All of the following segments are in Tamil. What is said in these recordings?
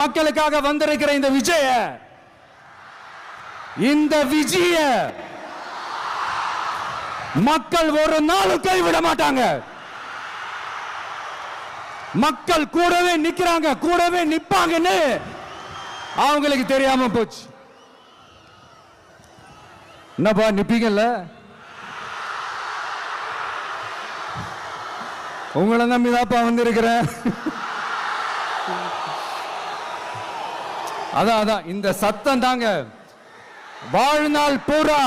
மக்களுக்காக வந்திருக்கிற இந்த விஜய மக்கள் ஒரு நாளும் கைவிட மாட்டாங்க. மக்கள் கூடவே நிக்கிறாங்க, கூடவே நிப்பாங்கன்னு அவங்களுக்கு தெரியாம போச்சு. என்னப்பா நிப்பீங்கல்ல? உங்களை நம்பிதாப்பா வந்திருக்கிறேன். அதான் இந்த சத்தம் தாங்க வாழ்நாள் பூரா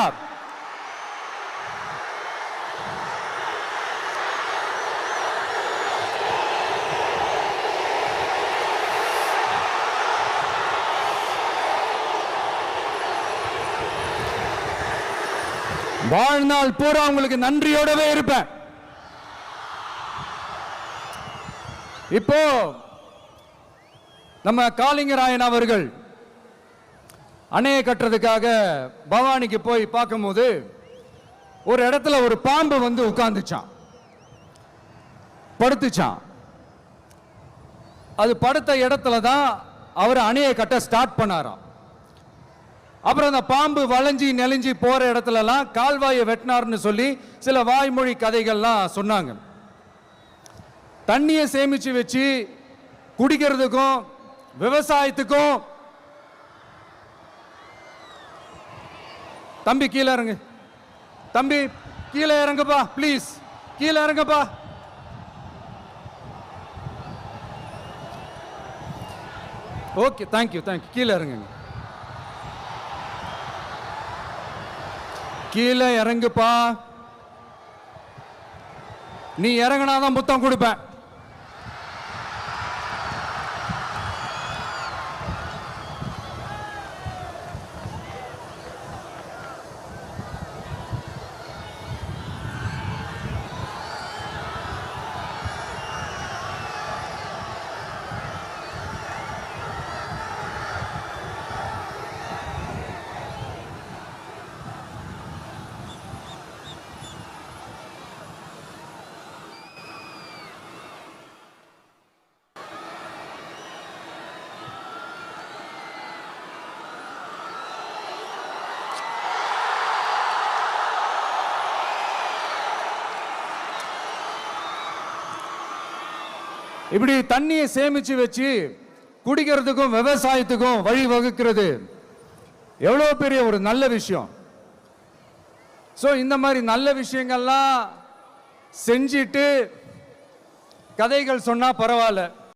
உங்களுக்கு நன்றியோடவே இருப்பேன். இப்போ நம்ம காளிங்கராயன் அவர்கள் அணையை கட்டுறதுக்காக பவானிக்கு போய் பார்க்கும்போது ஒரு இடத்துல ஒரு பாம்பு வந்து உட்கார்ந்துச்சான், படுத்துச்சான். அது படுத்த இடத்துல தான் அவர் அணையை கட்ட ஸ்டார்ட் பண்ணாராம். அப்புறம் அந்த பாம்பு வளைஞ்சி நெளிஞ்சி போற இடத்துலலாம் கால்வாயை வெட்டினார்னு சொல்லி சில வாய்மொழி கதைகள்லாம் சொன்னாங்க. தண்ணியை சேமிச்சு வச்சு குடிக்கிறதுக்கும் விவசாயத்துக்கும். தம்பி கீழே இறங்கு, தம்பி கீழே இறங்குப்பா, பிளீஸ் கீழே இறங்குப்பா. ஓகே, தேங்க்யூ கீழே இறங்குங்க, கீழே இறங்குப்பா. நீ இறங்கினாதான் முத்தம் கொடுப்பேன். இப்படி தண்ணியை சேமிச்சு வச்சு குடிக்கிறதுக்கும் விவசாயத்துக்கும் வழி வகுக்கிறது எவ்வளவு பெரிய ஒரு நல்ல விஷயம். சோ இந்த மாதிரி நல்ல விஷயங்கள்லாம் செஞ்சிட்டு கதைகள் சொன்னா பரவாயில்ல.